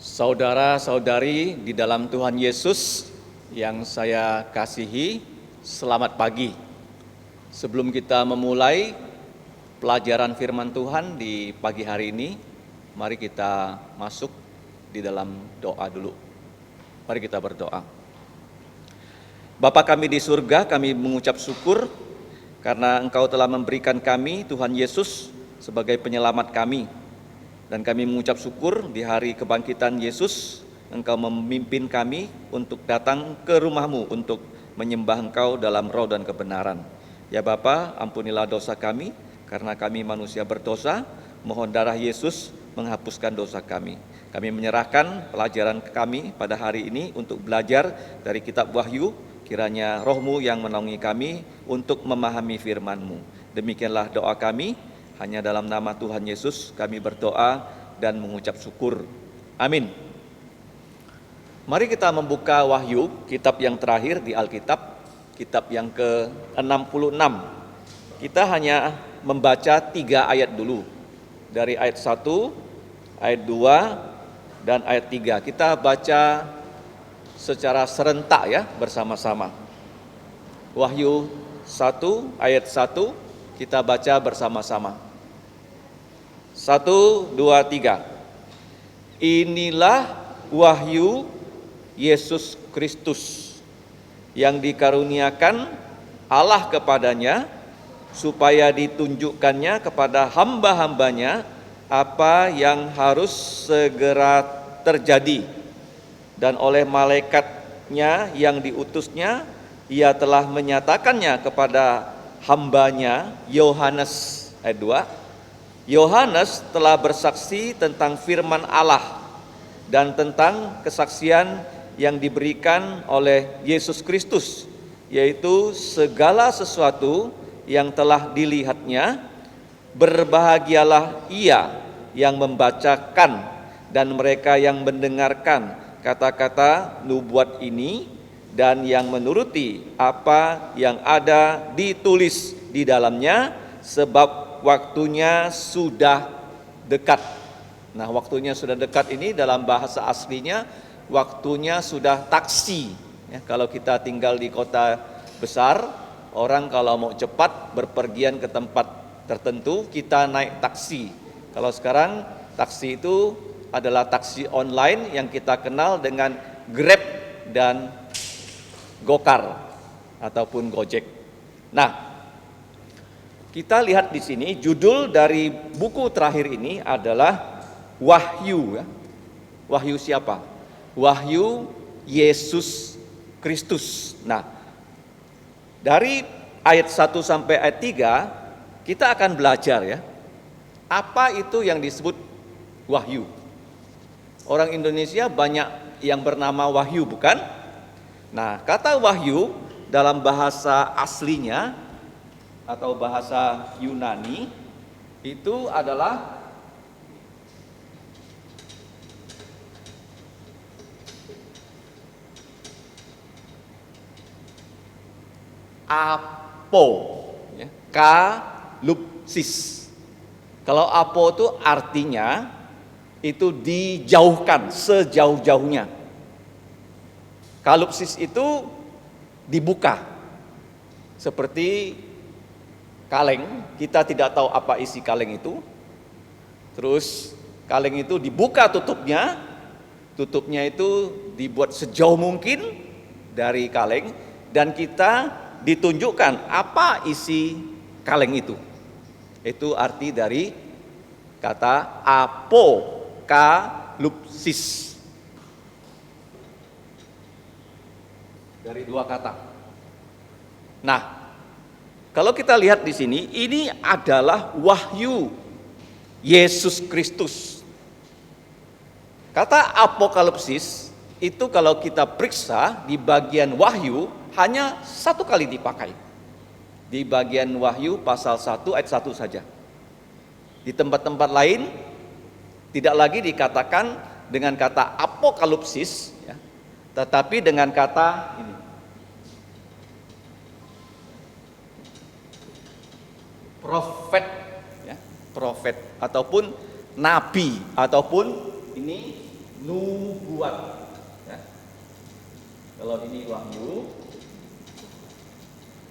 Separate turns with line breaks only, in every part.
Saudara-saudari di dalam Tuhan Yesus yang saya kasihi, selamat pagi. Sebelum kita memulai pelajaran firman Tuhan di pagi hari ini, mari kita masuk di dalam doa dulu. Mari kita berdoa. Bapa kami di surga, kami mengucap syukur karena Engkau telah memberikan kami, Tuhan Yesus, sebagai penyelamat kami. Dan kami mengucap syukur di hari kebangkitan Yesus, Engkau memimpin kami untuk datang ke rumah-Mu untuk menyembah Engkau dalam roh dan kebenaran. Ya Bapa, ampunilah dosa kami, karena kami manusia berdosa, mohon darah Yesus menghapuskan dosa kami. Kami menyerahkan pelajaran kami pada hari ini untuk belajar dari kitab Wahyu, kiranya roh-Mu yang menaungi kami untuk memahami firman-Mu. Demikianlah doa kami. Hanya dalam nama Tuhan Yesus kami berdoa dan mengucap syukur. Amin. Mari kita membuka Wahyu, kitab yang terakhir di Alkitab, kitab yang ke-66. Kita hanya membaca 3 ayat dulu. Dari ayat 1, ayat 2, dan ayat 3. Kita baca secara serentak ya, bersama-sama. Wahyu 1, ayat 1, kita baca bersama-sama. 1, 2, 3. Inilah wahyu Yesus Kristus yang dikaruniakan Allah kepadanya, supaya ditunjukkannya kepada hamba-hambanya apa yang harus segera terjadi. Dan oleh malaikatnya yang diutusnya, ia telah menyatakannya kepada hambanya Yohanes. Ayat 2. Yohanes telah bersaksi tentang firman Allah dan tentang kesaksian yang diberikan oleh Yesus Kristus, yaitu segala sesuatu yang telah dilihatnya. Berbahagialah ia yang membacakan dan mereka yang mendengarkan kata-kata nubuat ini dan yang menuruti apa yang ada ditulis di dalamnya, sebab waktunya sudah dekat. Nah, waktunya sudah dekat ini dalam bahasa aslinya waktunya sudah taksi. Ya, kalau kita tinggal di kota besar, orang kalau mau cepat berpergian ke tempat tertentu, kita naik taksi. Kalau sekarang taksi itu adalah taksi online yang kita kenal dengan Grab dan Gokar ataupun Gojek. Nah, kita lihat di sini judul dari buku terakhir ini adalah Wahyu. Wahyu siapa? Wahyu Yesus Kristus. Nah, dari ayat 1 sampai ayat 3 kita akan belajar ya. Apa itu yang disebut wahyu? Orang Indonesia banyak yang bernama Wahyu, bukan? Nah, kata wahyu dalam bahasa aslinya atau bahasa Yunani itu adalah apo, ya, kalupsis. Kalau apo itu artinya itu dijauhkan sejauh-jauhnya. Kalupsis itu dibuka, seperti kaleng. Kita tidak tahu apa isi kaleng itu. Terus kaleng itu dibuka tutupnya. Tutupnya itu dibuat sejauh mungkin dari kaleng, dan kita ditunjukkan apa isi kaleng itu. Itu arti dari kata apokalipsis. Dari 2 kata. Nah, kalau kita lihat di sini, ini adalah wahyu Yesus Kristus. Kata apokalipsis itu kalau kita periksa di bagian wahyu hanya 1 kali dipakai. Di bagian wahyu pasal 1 ayat 1 saja. Di tempat-tempat lain tidak lagi dikatakan dengan kata apokalipsis, ya, tetapi dengan kata ini, profet, ya, profet ataupun nabi, ataupun ini nubuat. Ya. Kalau ini wahyu.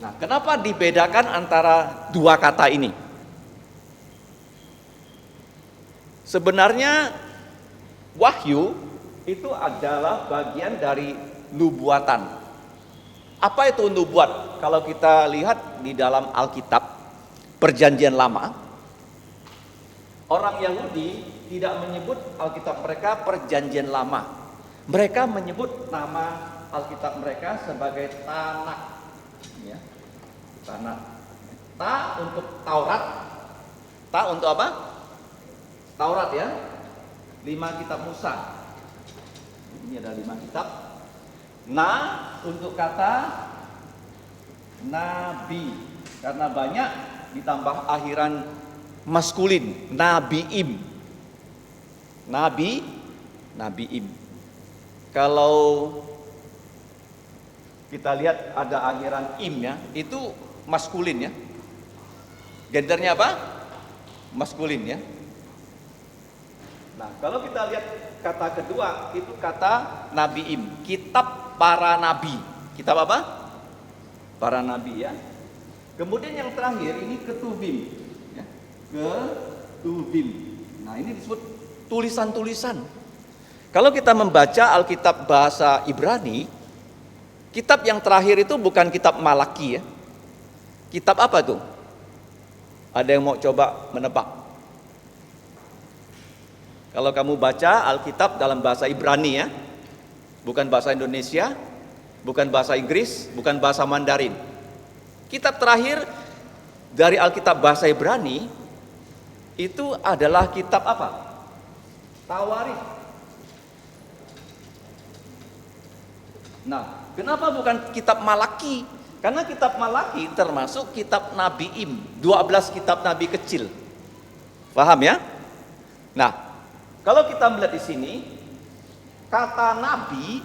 Nah, kenapa dibedakan antara dua kata ini? Sebenarnya wahyu itu adalah bagian dari nubuatan. Apa itu nubuat? Kalau kita lihat di dalam Alkitab Perjanjian Lama, orang Yahudi tidak menyebut Alkitab mereka Perjanjian Lama. Mereka menyebut nama Alkitab mereka sebagai Tanakh. Ya. Tanakh. Ta untuk Taurat. Ta untuk apa? Taurat ya. 5 kitab Musa. Ini ada 5 kitab. Na untuk kata nabi. Karena banyak ditambah akhiran maskulin, nabiim. Nabiim. Kalau kita lihat ada akhiran im ya, itu maskulin ya. Gendernya apa? Maskulin ya. Nah, kalau kita lihat kata kedua itu kata nabiim, kitab para nabi. Kitab apa? Para nabi ya. Kemudian yang terakhir ini ketubim ya. Ketubim. Nah, ini disebut tulisan-tulisan. Kalau kita membaca Alkitab bahasa Ibrani, kitab yang terakhir itu bukan kitab Malaki ya. Kitab apa tuh? Ada yang mau coba menebak? Kalau kamu baca Alkitab dalam bahasa Ibrani ya, bukan bahasa Indonesia, bukan bahasa Inggris, bukan bahasa Mandarin. Kitab terakhir dari Alkitab bahasa Ibrani itu adalah kitab apa? Tawarikh. Nah, kenapa bukan kitab Malaki? Karena kitab Malaki termasuk kitab Nabiim, 12 kitab Nabi kecil. Paham ya? Nah, kalau kita melihat di sini, kata nabi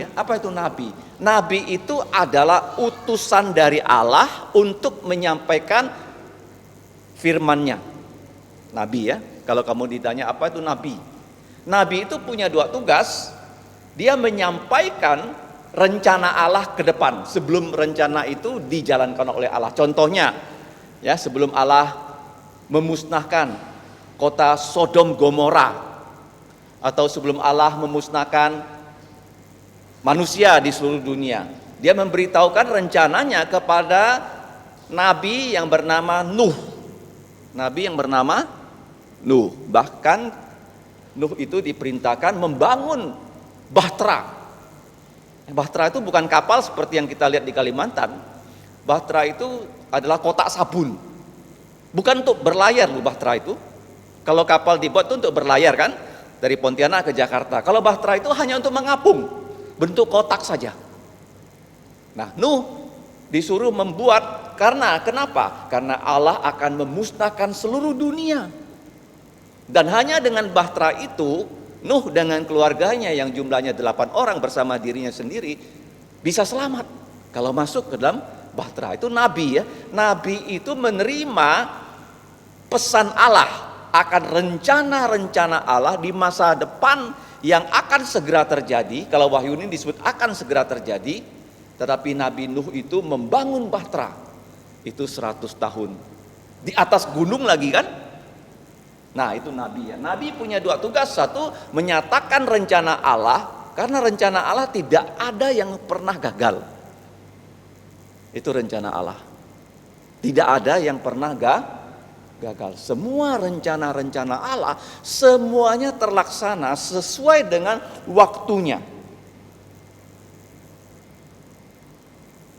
ya, apa itu nabi? Nabi itu adalah utusan dari Allah untuk menyampaikan firman-Nya. Nabi ya, kalau kamu ditanya apa itu nabi? Nabi itu punya 2 tugas. Dia menyampaikan rencana Allah ke depan sebelum rencana itu dijalankan oleh Allah. Contohnya, ya sebelum Allah memusnahkan kota Sodom Gomora, atau sebelum Allah memusnahkan manusia di seluruh dunia, dia memberitahukan rencananya kepada nabi yang bernama Nuh. Nabi yang bernama Nuh. Bahkan Nuh itu diperintahkan membangun bahtera. Bahtera itu bukan kapal seperti yang kita lihat di Kalimantan. Bahtera itu adalah kotak sabun. Bukan untuk berlayar loh bahtera itu. Kalau kapal dibuat itu untuk berlayar kan, dari Pontianak ke Jakarta. Kalau bahtera itu hanya untuk mengapung, bentuk kotak saja. Nah, Nuh disuruh membuat karena kenapa? Karena Allah akan memusnahkan seluruh dunia. Dan hanya dengan bahtera itu, Nuh dengan keluarganya yang jumlahnya 8 orang bersama dirinya sendiri bisa selamat kalau masuk ke dalam bahtera. Itu nabi ya. Nabi itu menerima pesan Allah akan rencana-rencana Allah di masa depan yang akan segera terjadi. Kalau wahyu ini disebut akan segera terjadi. Tetapi Nabi Nuh itu membangun bahtera. Itu 100 tahun. Di atas gunung lagi kan? Nah itu Nabi ya. Nabi punya 2 tugas. Satu, menyatakan rencana Allah. Karena rencana Allah tidak ada yang pernah gagal. Itu rencana Allah. Tidak ada yang pernah gagal. Semua rencana-rencana Allah semuanya terlaksana sesuai dengan waktunya.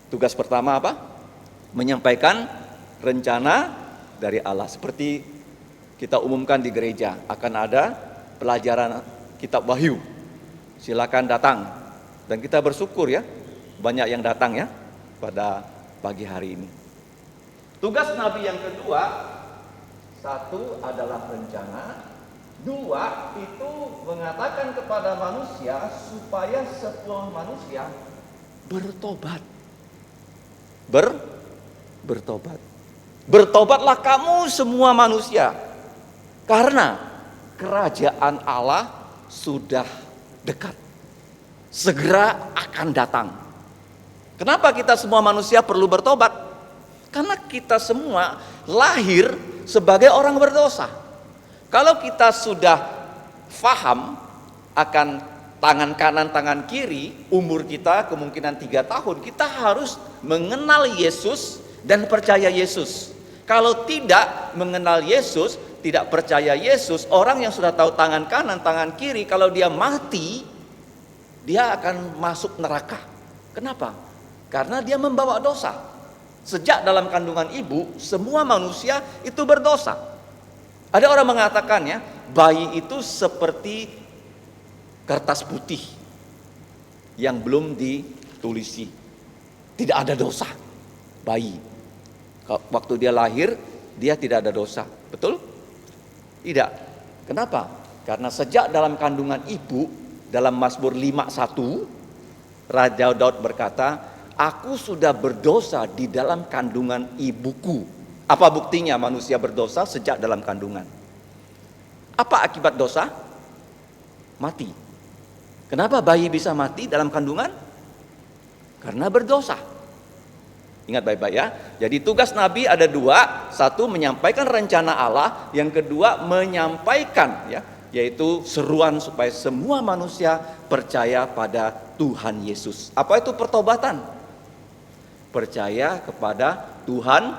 Tugas pertama apa? Menyampaikan rencana dari Allah. Seperti kita umumkan di gereja, akan ada pelajaran kitab Wahyu. Silakan datang. Dan kita bersyukur ya, banyak yang datang ya pada pagi hari ini. Tugas Nabi yang kedua, 1 adalah rencana, 2 itu mengatakan kepada manusia supaya semua manusia bertobat. Bertobat. Bertobatlah kamu semua manusia. Karena kerajaan Allah sudah dekat. Segera akan datang. Kenapa kita semua manusia perlu bertobat? Karena kita semua lahir sebagai orang berdosa. Kalau kita sudah faham akan tangan kanan, tangan kiri, umur kita kemungkinan 3 tahun, kita harus mengenal Yesus dan percaya Yesus. Kalau tidak mengenal Yesus, tidak percaya Yesus, orang yang sudah tahu tangan kanan, tangan kiri, kalau dia mati, dia akan masuk neraka. Kenapa? Karena dia membawa dosa. Sejak dalam kandungan ibu, semua manusia itu berdosa. Ada orang mengatakan ya, bayi itu seperti kertas putih yang belum ditulisi. Tidak ada dosa bayi. Waktu dia lahir, dia tidak ada dosa. Betul? Tidak. Kenapa? Karena sejak dalam kandungan ibu, dalam Mazmur 5:1, Raja Daud berkata, aku sudah berdosa di dalam kandungan ibuku. Apa buktinya manusia berdosa sejak dalam kandungan? Apa akibat dosa? Mati. Kenapa bayi bisa mati dalam kandungan? Karena berdosa. Ingat baik-baik ya. Jadi tugas Nabi ada 2. Satu, menyampaikan rencana Allah. Yang kedua, menyampaikan ya, yaitu seruan supaya semua manusia percaya pada Tuhan Yesus. Apa itu pertobatan? Percaya kepada Tuhan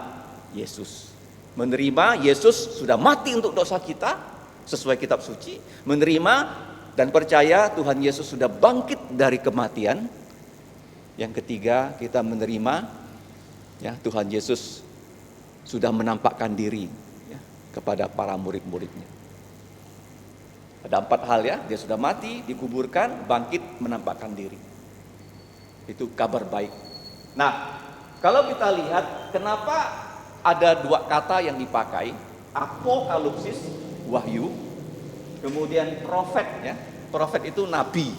Yesus. Menerima Yesus sudah mati untuk dosa kita sesuai kitab suci. Menerima dan percaya Tuhan Yesus sudah bangkit dari kematian. Yang ketiga, kita menerima ya, Tuhan Yesus sudah menampakkan diri ya, kepada para murid-muridnya. Ada 4 hal ya, dia sudah mati, dikuburkan, bangkit, menampakkan diri. Itu kabar baik. Nah, kalau kita lihat kenapa ada 2 kata yang dipakai, apokalipsis, wahyu, kemudian profet ya. Profet itu nabi.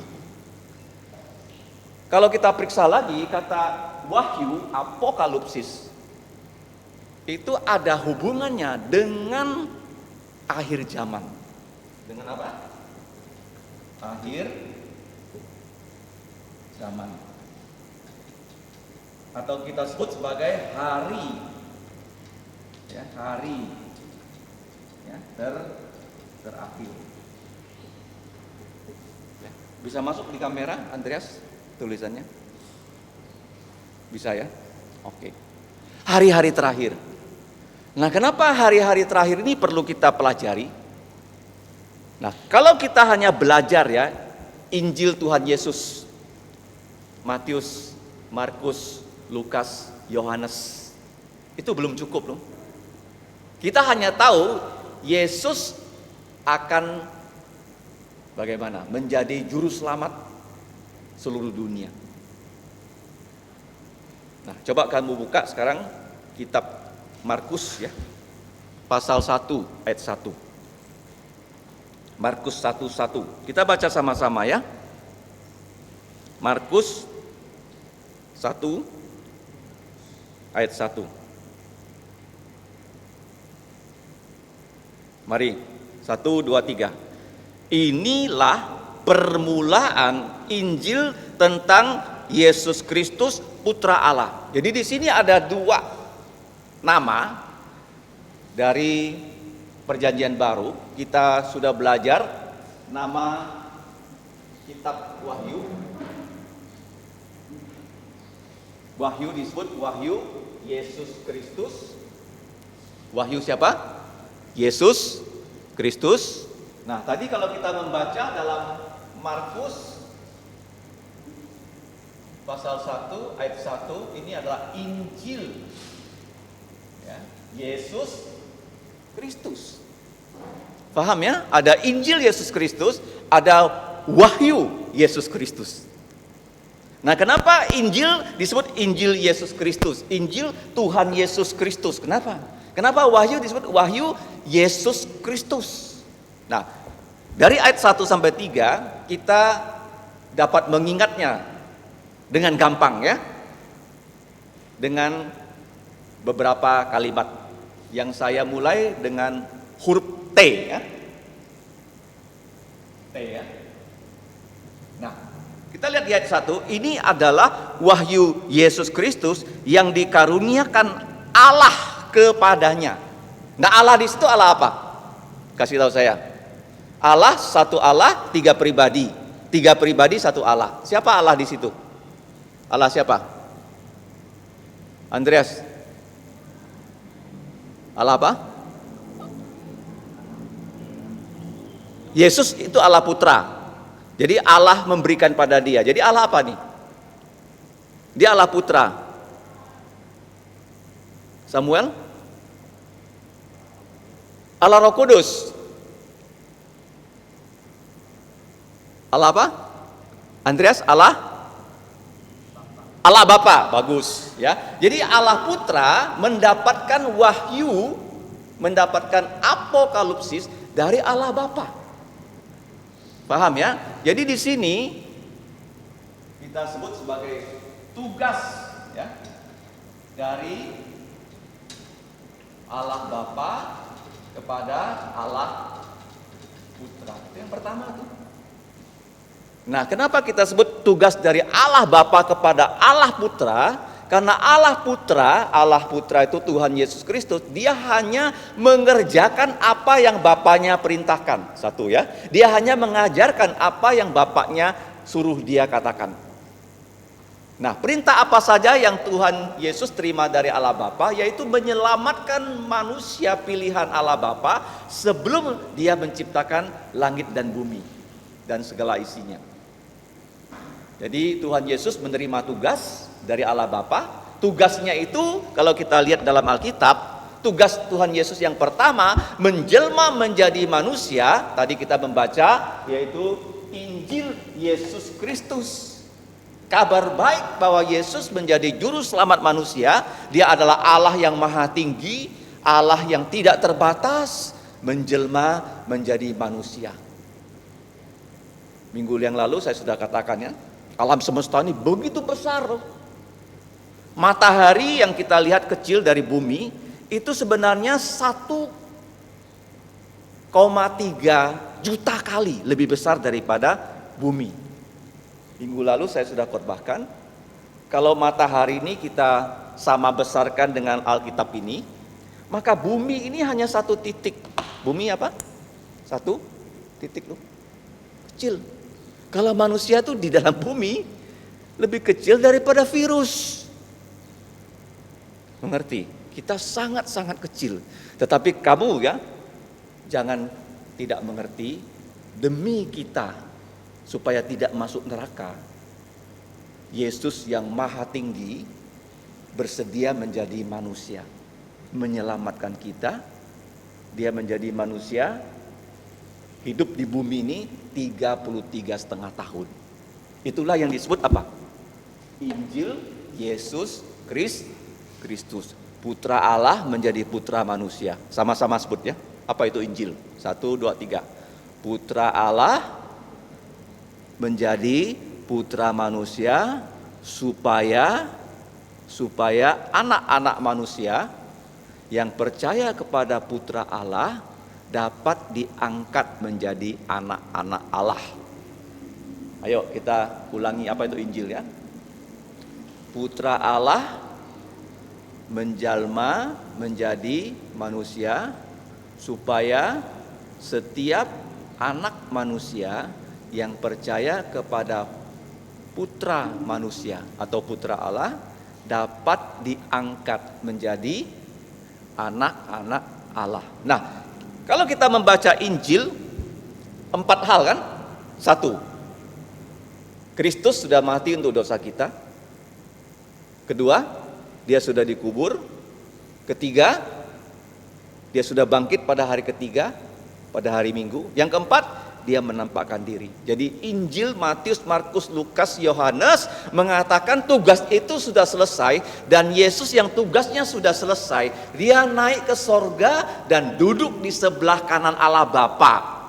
Kalau kita periksa lagi kata wahyu, apokalipsis, itu ada hubungannya dengan akhir zaman. Dengan apa? Akhir zaman. Atau kita sebut sebagai hari. Ya, hari ya, terakhir. Bisa masuk di kamera, Andreas, tulisannya? Bisa ya? Oke. Hari-hari terakhir. Nah, kenapa hari-hari terakhir ini perlu kita pelajari? Nah, kalau kita hanya belajar ya, Injil Tuhan Yesus, Matius, Markus, Lukas, Yohanes, itu belum cukup loh. Kita hanya tahu Yesus akan bagaimana menjadi juru selamat seluruh dunia. Nah, coba kamu buka sekarang kitab Markus ya, pasal 1 ayat 1. Markus 1:1. Kita baca sama-sama ya. Markus 1 ayat 1. Mari, 1, 2, 3. Inilah permulaan Injil tentang Yesus Kristus Putra Allah. Jadi di sini ada 2 nama dari Perjanjian Baru. Kita sudah belajar nama kitab Wahyu. Wahyu disebut Wahyu Yesus Kristus. Wahyu siapa? Yesus Kristus. Nah, tadi kalau kita membaca dalam Markus pasal 1 ayat 1, ini adalah Injil ya, Yesus Kristus. Paham ya? Ada Injil Yesus Kristus, ada Wahyu Yesus Kristus. Nah, kenapa Injil disebut Injil Yesus Kristus? Injil Tuhan Yesus Kristus. Kenapa? Kenapa Wahyu disebut Wahyu Yesus Kristus? Nah, dari ayat 1 sampai 3 kita dapat mengingatnya dengan gampang ya. Dengan beberapa kalimat yang saya mulai dengan huruf T ya. T ya. Nah, kita lihat di ayat 1, ini adalah wahyu Yesus Kristus yang dikaruniakan Allah kepadanya. Nah, Allah di situ Allah apa? Kasih tahu saya. Allah satu Allah, tiga pribadi. Tiga pribadi satu Allah. Siapa Allah di situ? Allah siapa? Andreas. Allah apa? Yesus itu Allah Putra. Jadi Allah memberikan pada dia. Jadi Allah apa nih? Dia Allah Putra. Samuel? Allah Roh Kudus. Allah apa? Andreas, Allah Bapa. Bagus ya. Jadi Allah Putra mendapatkan wahyu, mendapatkan apokalipsis dari Allah Bapa. Paham ya? Jadi di sini kita sebut sebagai tugas ya dari Allah Bapa kepada Allah Putra. Itu yang pertama tuh. Nah, kenapa kita sebut tugas dari Allah Bapa kepada Allah Putra? Karena Allah Putra itu Tuhan Yesus Kristus, dia hanya mengerjakan apa yang Bapaknya perintahkan. Satu ya, dia hanya mengajarkan apa yang Bapaknya suruh dia katakan. Nah, perintah apa saja yang Tuhan Yesus terima dari Allah Bapa, yaitu menyelamatkan manusia pilihan Allah Bapa sebelum dia menciptakan langit dan bumi dan segala isinya. Jadi Tuhan Yesus menerima tugas dari Allah Bapa. Tugasnya itu kalau kita lihat dalam Alkitab, tugas Tuhan Yesus yang pertama menjelma menjadi manusia. Tadi kita membaca yaitu Injil Yesus Kristus. Kabar baik bahwa Yesus menjadi juru selamat manusia. Dia adalah Allah yang maha tinggi, Allah yang tidak terbatas, menjelma menjadi manusia. Minggu yang lalu saya sudah katakan ya, alam semesta ini begitu besar loh. Matahari yang kita lihat kecil dari bumi itu sebenarnya 1,3 juta kali lebih besar daripada bumi. Minggu lalu saya sudah khotbahkan, kalau matahari ini kita sama besarkan dengan Alkitab ini, maka bumi ini hanya satu titik. Bumi apa? Satu titik loh, kecil. Kalau manusia tuh di dalam bumi lebih kecil daripada virus. Mengerti? Kita sangat-sangat kecil. Tetapi kamu ya, jangan tidak mengerti, demi kita supaya tidak masuk neraka. Yesus yang maha tinggi bersedia menjadi manusia, menyelamatkan kita. Dia menjadi manusia, hidup di bumi ini 33,5 tahun. Itulah yang disebut apa? Injil Yesus Kristus, Putra Allah menjadi putra manusia. Sama-sama sebut ya. Apa itu Injil? 1, 2, 3. Putra Allah menjadi putra manusia supaya anak-anak manusia yang percaya kepada Putra Allah dapat diangkat menjadi anak-anak Allah. Ayo kita ulangi apa itu Injil ya. Putra Allah menjalma menjadi manusia supaya setiap anak manusia yang percaya kepada Putra manusia atau Putra Allah dapat diangkat menjadi anak-anak Allah. Nah, kalau kita membaca Injil, 4 hal kan? 1, Kristus sudah mati untuk dosa kita. Kedua, dia sudah dikubur. Ketiga, dia sudah bangkit pada hari ketiga, pada hari Minggu. Yang keempat, dia menampakkan diri. Jadi Injil Matius, Markus, Lukas, Yohanes mengatakan tugas itu sudah selesai. Dan Yesus yang tugasnya sudah selesai, dia naik ke sorga dan duduk di sebelah kanan Allah Bapa.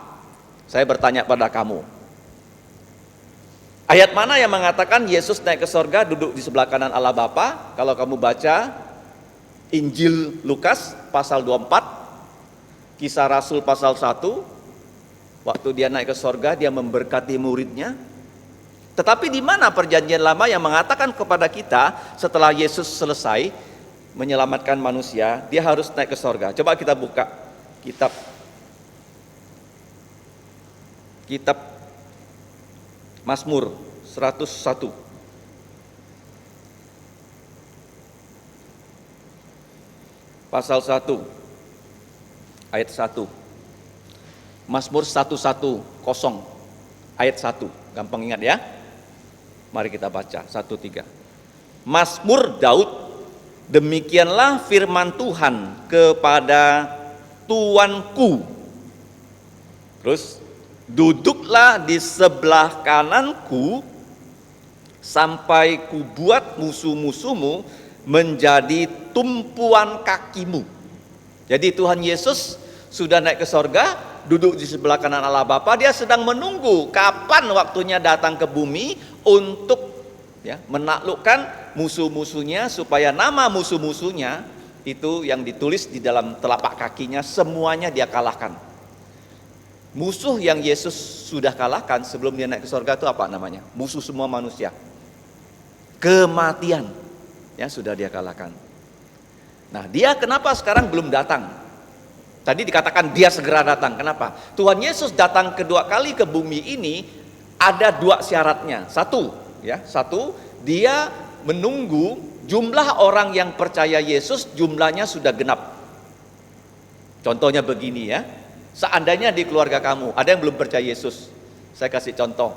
Saya bertanya pada kamu, ayat mana yang mengatakan Yesus naik ke sorga duduk di sebelah kanan Allah Bapa? Kalau kamu baca Injil Lukas pasal 24, Kisah Rasul pasal 1, Waktu dia naik ke sorga, dia memberkati muridnya. Tetapi di mana perjanjian lama yang mengatakan kepada kita setelah Yesus selesai menyelamatkan manusia, dia harus naik ke sorga. Coba kita buka kitab Mazmur 101. Pasal 1 ayat 1. Mazmur 110 ayat 1. Gampang ingat ya. Mari kita baca 1-3. Mazmur Daud, demikianlah firman Tuhan kepada Tuanku. Terus, duduklah di sebelah kananku sampai kubuat musuh-musuhmu menjadi tumpuan kakimu. Jadi Tuhan Yesus sudah naik ke sorga, duduk di sebelah kanan Allah Bapa. Dia sedang menunggu kapan waktunya datang ke bumi untuk menaklukkan musuh-musuhnya, supaya nama musuh-musuhnya itu yang ditulis di dalam telapak kakinya semuanya dia kalahkan. Musuh yang Yesus sudah kalahkan sebelum dia naik ke sorga itu apa namanya? Musuh semua manusia. Kematian. Ya, sudah dia kalahkan. Nah, dia kenapa sekarang belum datang? Tadi dikatakan dia segera datang. Kenapa? Tuhan Yesus datang kedua kali ke bumi ini ada dua syaratnya. Satu, dia menunggu jumlah orang yang percaya Yesus jumlahnya sudah genap. Contohnya begini ya. Seandainya di keluarga kamu ada yang belum percaya Yesus. Saya kasih contoh.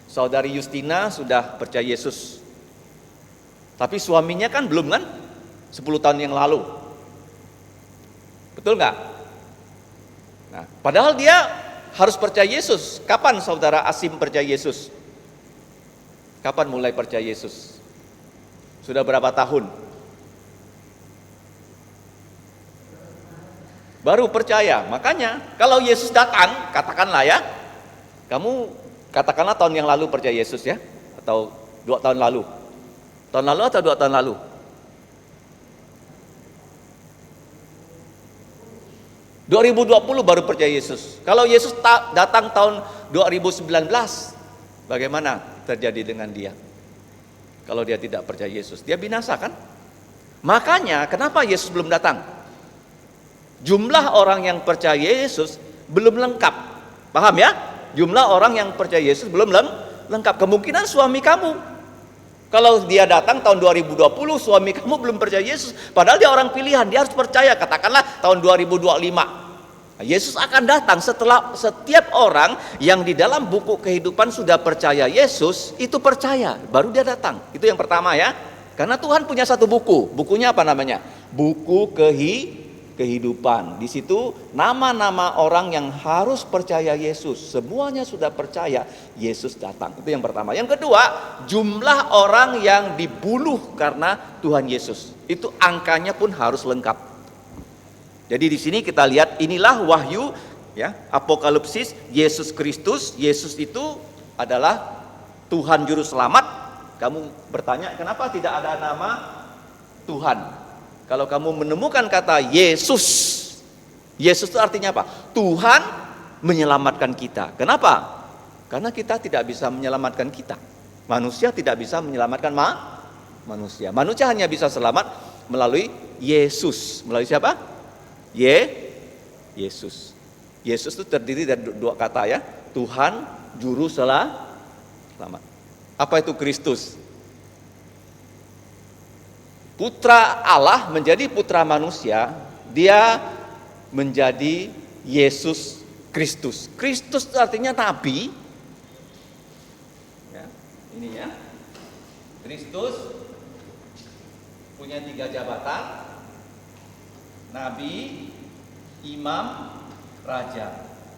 Saudari Justina sudah percaya Yesus. Tapi suaminya kan belum kan? 10 tahun yang lalu. Betul nggak? Nah, padahal dia harus percaya Yesus. Kapan saudara Asim percaya Yesus? Kapan mulai percaya Yesus? Sudah berapa tahun? Baru percaya. Makanya kalau Yesus datang, katakanlah ya, kamu katakanlah tahun yang lalu percaya Yesus ya, atau 2 tahun lalu. Tahun lalu atau 2 tahun lalu? 2020 baru percaya Yesus. Kalau Yesus datang tahun 2019, bagaimana terjadi dengan dia? Kalau dia tidak percaya Yesus, dia binasa kan? Makanya kenapa Yesus belum datang? Jumlah orang yang percaya Yesus belum lengkap. Paham ya? Jumlah orang yang percaya Yesus belum lengkap. Kemungkinan suami kamu, kalau dia datang tahun 2020, suami kamu belum percaya Yesus. Padahal dia orang pilihan, dia harus percaya. Katakanlah tahun 2025. Yesus akan datang setelah setiap orang yang di dalam buku kehidupan sudah percaya Yesus, itu percaya, baru dia datang. Itu yang pertama ya. Karena Tuhan punya satu buku. Bukunya apa namanya? Buku kehidupan. Di situ nama-nama orang yang harus percaya Yesus, semuanya sudah percaya Yesus datang. Itu yang pertama. Yang kedua, jumlah orang yang dibunuh karena Tuhan Yesus. Itu angkanya pun harus lengkap. Jadi di sini kita lihat inilah wahyu ya, Apokalipsis Yesus Kristus. Yesus itu adalah Tuhan juru selamat. Kamu bertanya, kenapa tidak ada nama Tuhan? Kalau kamu menemukan kata Yesus, Yesus itu artinya apa? Tuhan menyelamatkan kita. Kenapa? Karena kita tidak bisa menyelamatkan kita. Manusia tidak bisa menyelamatkan manusia. Manusia hanya bisa selamat melalui Yesus. Melalui siapa? Yesus. Yesus itu terdiri dari dua kata ya. Tuhan, juru selamat. Apa itu Kristus? Putra Allah menjadi putra manusia, dia menjadi Yesus Kristus. Kristus itu artinya nabi. Ya, ini ya. Kristus punya 3 jabatan. Nabi, imam, raja.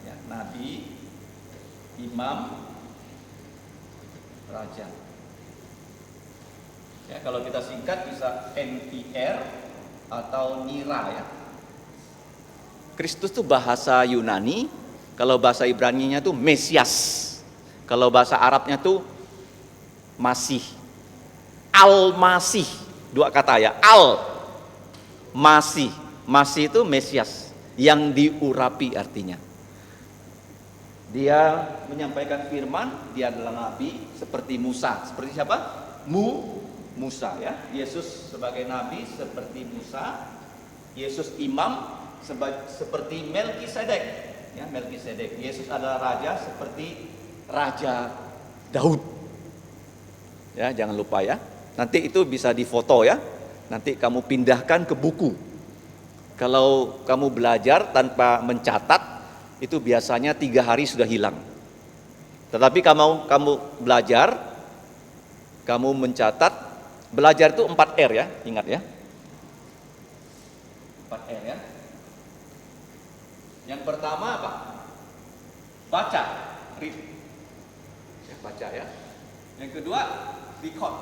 Ya, nabi, imam, raja. Ya, kalau kita singkat bisa NPR atau Nira ya. Kristus itu bahasa Yunani, kalau bahasa Ibraninya itu Mesias. Kalau bahasa Arabnya itu Masih. Al-Masih, 2 kata ya. Al-Masih. Masih itu Mesias, yang diurapi artinya. Dia menyampaikan firman, dia adalah nabi seperti Musa. Seperti siapa? Musa ya. Yesus sebagai nabi seperti Musa. Yesus imam seperti Melkisedek. Ya, Melkisedek. Yesus adalah raja seperti Raja Daud. Ya, jangan lupa ya. Nanti itu bisa difoto ya. Nanti kamu pindahkan ke buku. Kalau kamu belajar tanpa mencatat, itu biasanya 3 hari sudah hilang. Tetapi kamu belajar, kamu mencatat, belajar itu 4R ya, ingat ya. 4R ya. Yang pertama apa? Baca, read. Ya, baca ya. Yang kedua, record,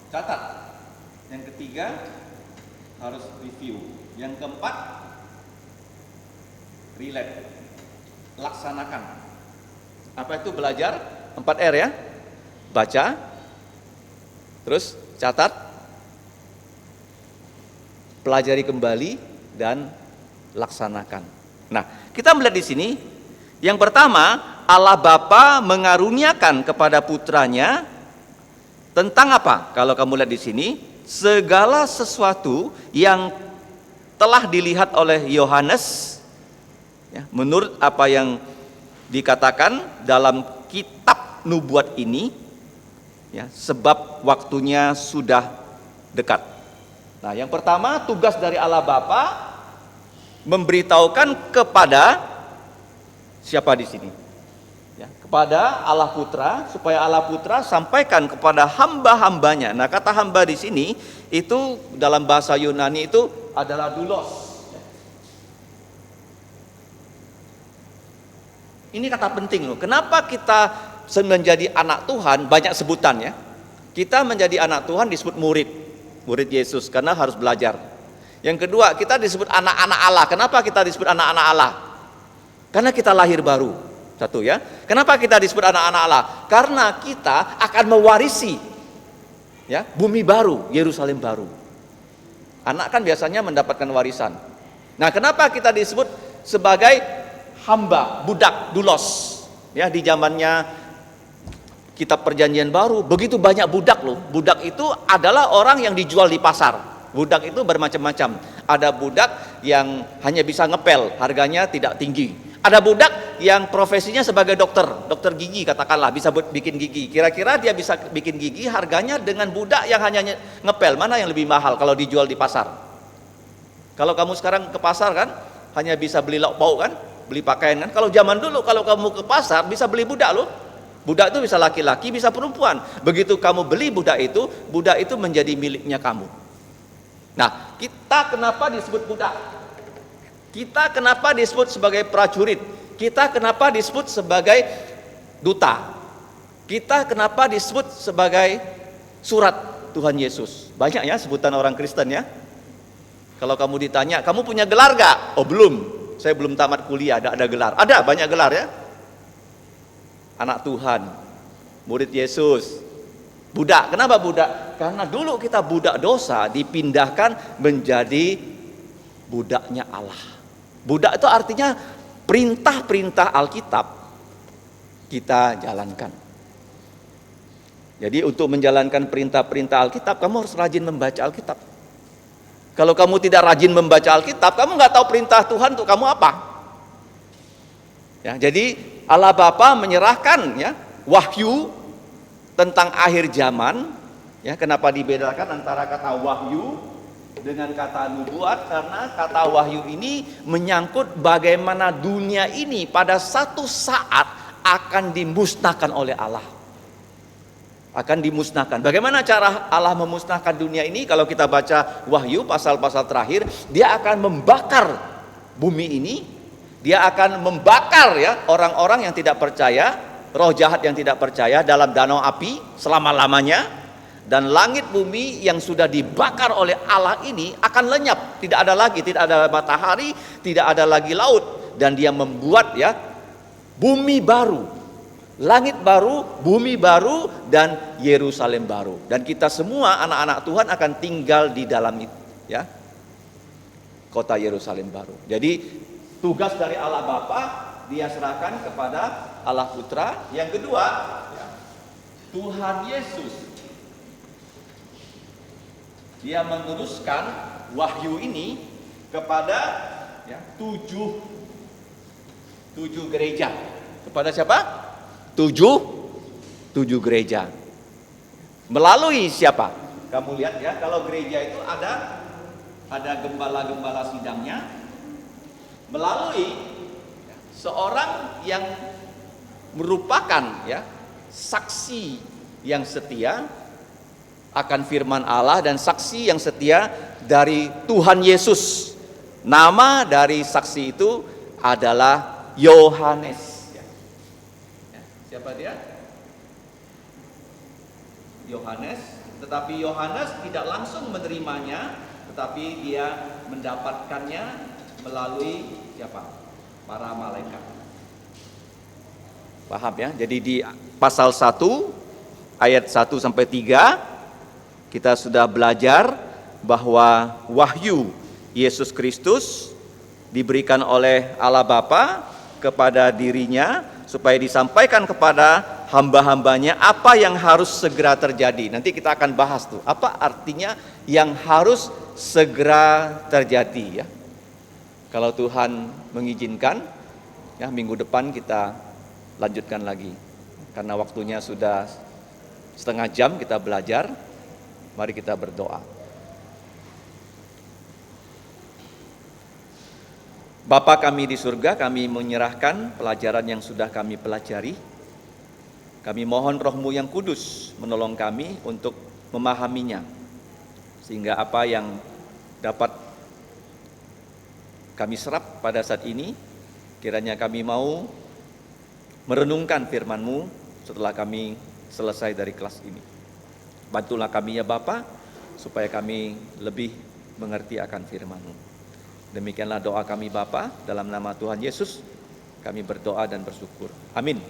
catat. Yang ketiga, harus review. Yang keempat, relate, laksanakan. Apa itu belajar? 4R ya. Baca, terus catat, pelajari kembali, dan laksanakan. Nah, kita melihat di sini, yang pertama, Allah Bapa mengaruniakan kepada putranya tentang apa? Kalau kamu lihat di sini, segala sesuatu yang telah dilihat oleh Yohanes, ya, menurut apa yang dikatakan dalam kitab nubuat ini, ya, sebab waktunya sudah dekat. Nah, yang pertama, tugas dari Allah Bapa memberitahukan kepada siapa di sini? Ya, kepada Allah Putra, supaya Allah Putra sampaikan kepada hamba-hambanya. Nah, kata hamba di sini itu dalam bahasa Yunani itu adalah doulos. Ini kata penting loh. Kenapa kita menjadi anak Tuhan banyak sebutan ya? Kita menjadi anak Tuhan disebut murid Yesus karena harus belajar. Yang kedua, kita disebut anak-anak Allah. Kenapa kita disebut anak-anak Allah? Karena kita lahir baru. Satu ya. Kenapa kita disebut anak-anak Allah? Karena kita akan mewarisi ya, bumi baru, Yerusalem baru. Anak kan biasanya mendapatkan warisan. Nah, kenapa kita disebut sebagai hamba, budak, doulos? Ya, di zamannya kitab Perjanjian Baru, begitu banyak budak loh. Budak itu adalah orang yang dijual di pasar. Budak itu bermacam-macam. Ada budak yang hanya bisa ngepel, harganya tidak tinggi. Ada budak yang profesinya sebagai dokter gigi katakanlah, bisa bikin gigi. Kira-kira dia bisa bikin gigi, harganya dengan budak yang hanya ngepel, mana yang lebih mahal kalau dijual di pasar? Kalau kamu sekarang ke pasar kan, hanya bisa beli lauk pauk kan, beli pakaian kan. Kalau zaman dulu kalau kamu ke pasar bisa beli budak loh. Budak itu bisa laki-laki, bisa perempuan. Begitu kamu beli budak itu menjadi miliknya kamu. Nah, kita kenapa disebut budak? Kita kenapa disebut sebagai prajurit? Kita kenapa disebut sebagai duta? Kita kenapa disebut sebagai surat Tuhan Yesus? Banyak ya sebutan orang Kristen ya. Kalau kamu ditanya, kamu punya gelar gak? Oh belum, saya belum tamat kuliah, ada gelar. Ada banyak gelar ya. Anak Tuhan, murid Yesus, budak. Kenapa budak? Karena dulu kita budak dosa dipindahkan menjadi budaknya Allah. Budak itu artinya perintah-perintah Alkitab kita jalankan. Jadi untuk menjalankan perintah-perintah Alkitab, kamu harus rajin membaca Alkitab. Kalau kamu tidak rajin membaca Alkitab, kamu nggak tahu perintah Tuhan untuk kamu apa. Ya, jadi Allah Bapa menyerahkan ya wahyu tentang akhir zaman. Ya, kenapa dibedakan antara kata wahyu dengan kata nubuat? Karena kata wahyu ini menyangkut bagaimana dunia ini pada satu saat akan dimusnahkan oleh Allah. Akan dimusnahkan. Bagaimana cara Allah memusnahkan dunia ini? Kalau kita baca wahyu pasal-pasal terakhir, dia akan membakar bumi ini. Dia akan membakar ya orang-orang yang tidak percaya, roh jahat yang tidak percaya dalam danau api selama-lamanya. Dan langit bumi yang sudah dibakar oleh Allah ini akan lenyap, tidak ada matahari, tidak ada lagi laut, dan dia membuat ya bumi baru, langit baru, bumi baru, dan Yerusalem baru. Dan kita semua anak-anak Tuhan akan tinggal di dalam itu ya, kota Yerusalem baru. Jadi tugas dari Allah Bapa dia serahkan kepada Allah Putra. Yang kedua, ya, Tuhan Yesus, dia meneruskan wahyu ini kepada ya, tujuh gereja. Kepada siapa? Tujuh gereja. Melalui siapa? Kamu lihat ya, kalau gereja itu ada gembala-gembala sidangnya, melalui seorang yang merupakan ya saksi yang setia akan firman Allah dan saksi yang setia dari Tuhan Yesus. Nama dari saksi itu adalah Yohanes. Siapa dia? Yohanes. Tetapi Yohanes tidak langsung menerimanya, tetapi dia mendapatkannya melalui siapa? Para malaikat. Paham ya? Jadi di pasal 1 ayat 1 sampai 3 kita sudah belajar bahwa wahyu Yesus Kristus diberikan oleh Allah Bapa kepada dirinya supaya disampaikan kepada hamba-hambanya apa yang harus segera terjadi. Nanti kita akan bahas tuh, apa artinya yang harus segera terjadi ya. Kalau Tuhan mengizinkan, ya minggu depan kita lanjutkan lagi. Karena waktunya sudah setengah jam kita belajar, mari kita berdoa. Bapa kami di surga, kami menyerahkan pelajaran yang sudah kami pelajari. Kami mohon Roh-Mu yang kudus menolong kami untuk memahaminya. Sehingga apa yang dapat kami serap pada saat ini, kiranya kami mau merenungkan firman-Mu setelah kami selesai dari kelas ini. Bantulah kami ya Bapa, supaya kami lebih mengerti akan firman-Mu. Demikianlah doa kami Bapa, dalam nama Tuhan Yesus kami berdoa dan bersyukur. Amin.